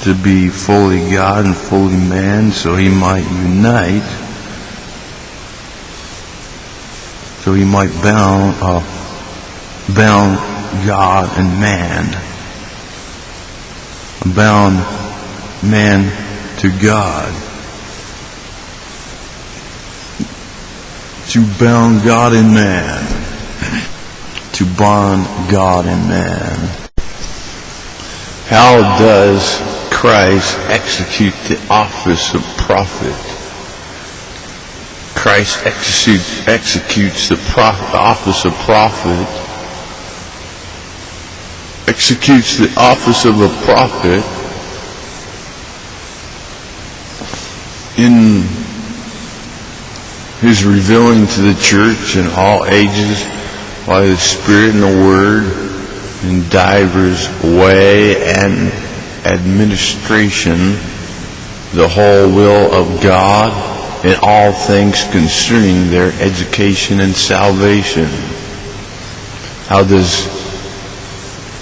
to be fully God and fully man, so he might unite, so he might bound God and man, bound man to God, to bound God and man, to bond God and man. How does Christ execute the office of prophet? Christ executes the office of prophet, executes the office of a prophet in his revealing to the church in all ages by the Spirit and the Word in divers way and administration the whole will of God in all things concerning their education and salvation. How does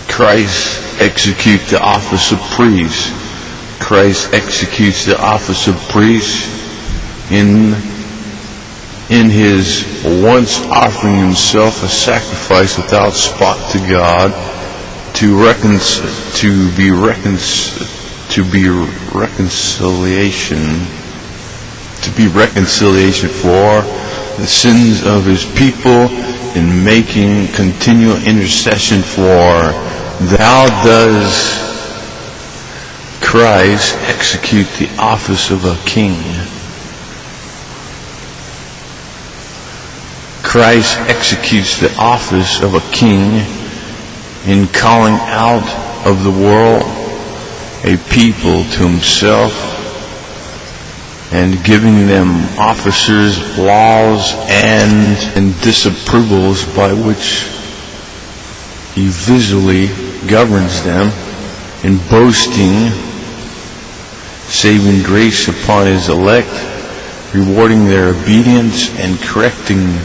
Christ execute the office of priest? Christ executes the office of priest in his once offering himself a sacrifice without spot to God, to be reconciliation for the sins of his people, in making continual intercession for. How does Christ execute the office of a king? Christ executes the office of a king in calling out of the world a people to himself and giving them officers, laws, and disapprovals by which he visually governs them, in boasting, saving grace upon his elect, rewarding their obedience and correcting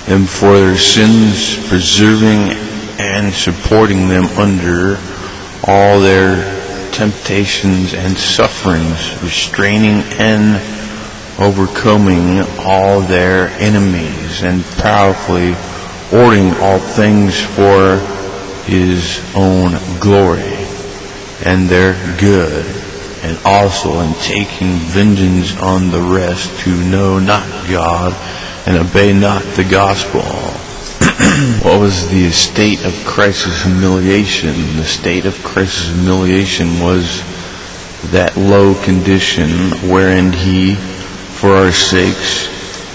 them for their sins, preserving and supporting them under all their temptations and sufferings, restraining and overcoming all their enemies, and powerfully ordering all things for his own glory and their good, and also in taking vengeance on the rest who know not God and obey not the gospel. What was the estate of Christ's humiliation? The state of Christ's humiliation was that low condition wherein he, for our sakes,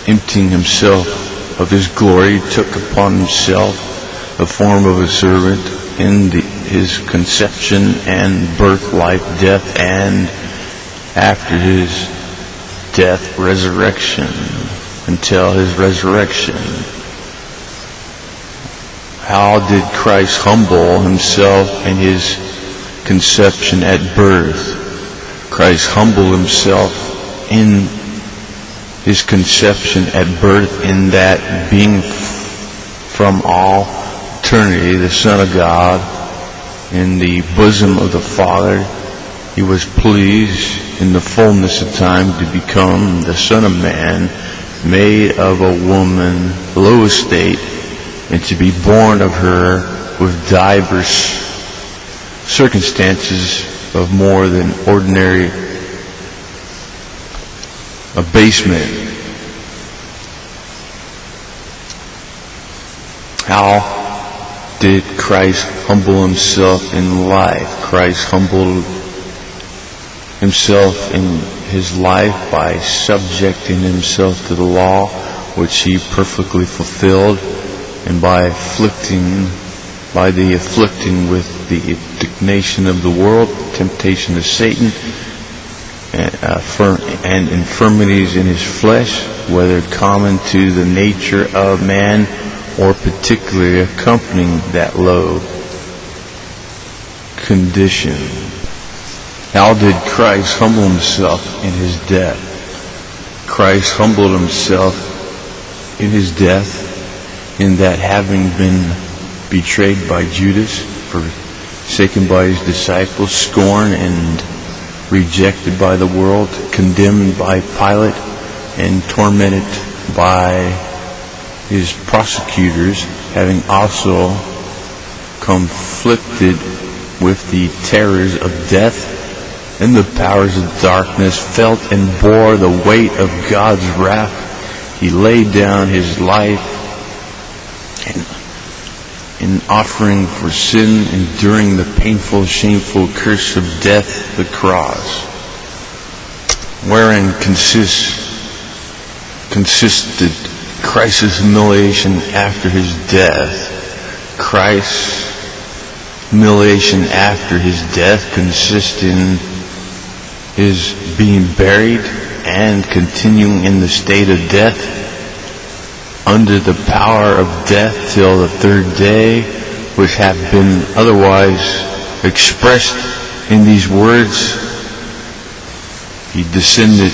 emptying himself of his glory, took upon himself the form of a servant in his conception and birth, life, death, and after his death, resurrection, until his resurrection. How did Christ humble himself in his conception at birth? Christ humbled himself in his conception at birth, in that being from all eternity the Son of God in the bosom of the Father, he was pleased in the fullness of time to become the Son of Man, made of a woman, low estate, and to be born of her with divers circumstances of more than ordinary abasement. How did Christ humble himself in life? Christ humbled himself in his life by subjecting himself to the law, which he perfectly fulfilled, and by the afflicting with the indignation of the world, temptation of Satan, and infirmities in his flesh, whether common to the nature of man or particularly accompanying that low condition. How did Christ humble himself in his death? Christ humbled himself in his death, in that having been betrayed by Judas, forsaken by his disciples, scorned and rejected by the world, condemned by Pilate, and tormented by his prosecutors, having also conflicted with the terrors of death and the powers of darkness, felt and bore the weight of God's wrath. He laid down his life in offering for sin, enduring the painful, shameful curse of death, the cross, wherein consisted Christ's humiliation after his death. Christ's humiliation after his death consists in his being buried and continuing in the state of death under the power of death till the third day, which have been otherwise expressed in these words. He descended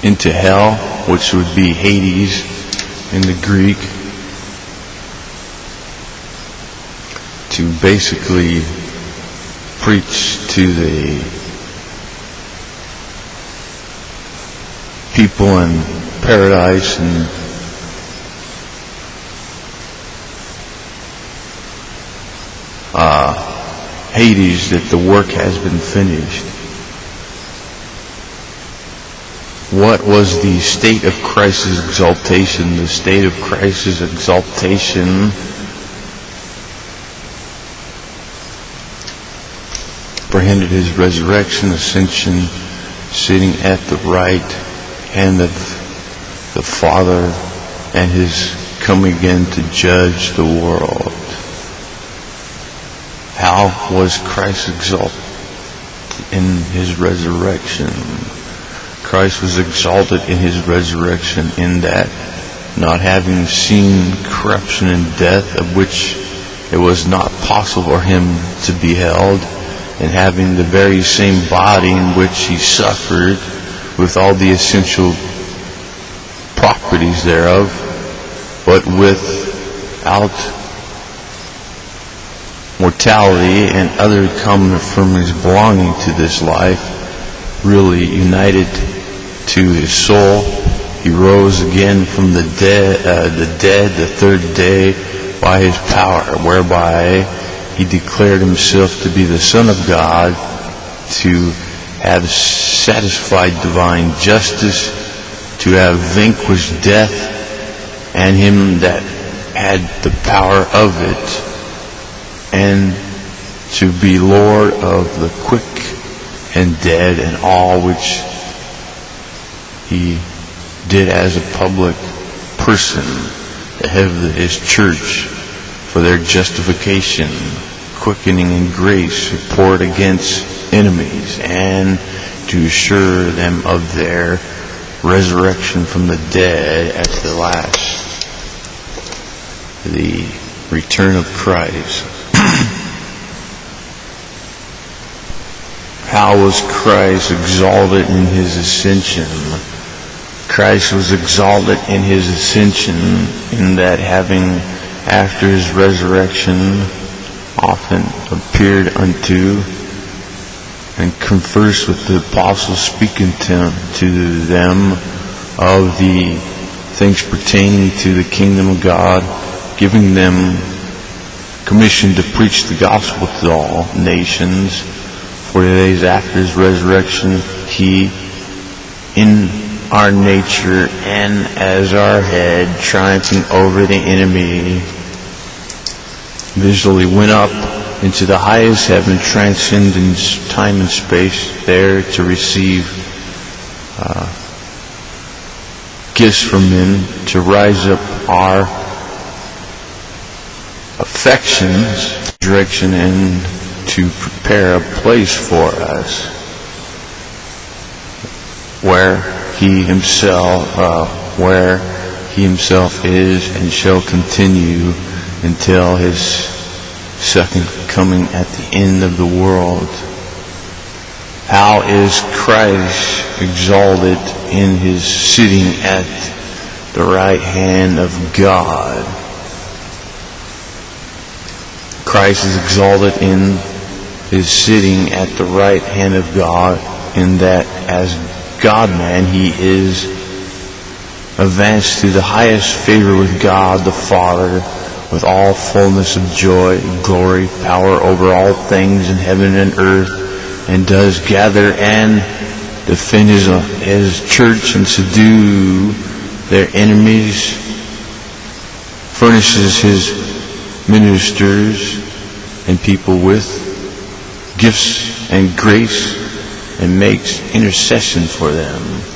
into hell, which would be Hades in the Greek, to basically preach to the people in paradise and Hades that the work has been finished. What was the state of Christ's exaltation? The state of Christ's exaltation apprehended his resurrection, ascension, sitting at the right hand of the Father, and his coming again to judge the world. How was Christ exalted in his resurrection? Christ was exalted in his resurrection in that, not having seen corruption and death, of which it was not possible for him to be held, and having the very same body in which he suffered, with all the essential properties thereof, but without mortality and other common infirmities belonging to this life, really united to his soul. He rose again from the dead the third day by his power, whereby he declared himself to be the Son of God, to have satisfied divine justice, to have vanquished death and him that had the power of it, and to be Lord of the quick and dead, and all which he did as a public person, the head of his church, for their justification, quickening in grace, poured against enemies, and to assure them of their resurrection from the dead at the last, the return of Christ. How was Christ exalted in his ascension? Christ was exalted in his ascension in that, having after his resurrection often appeared unto and conversed with the apostles, speaking to them of the things pertaining to the kingdom of God, giving them commission to preach the gospel to all nations. 40 days after his resurrection, he, in our nature and as our head, triumphing over the enemy, visually went up into the highest heaven, transcending time and space, there to receive gifts from men, to rise up our affections, direction, and to prepare a place for us where he himself is and shall continue until his second coming at the end of the world. How is Christ exalted in his sitting at the right hand of God? Christ is exalted in is sitting at the right hand of God, in that as God-man he is advanced to the highest favor with God the Father, with all fullness of joy, glory, power over all things in heaven and earth, and does gather and defend his church and subdue their enemies, furnishes his ministers and people with gifts and grace, and makes intercession for them.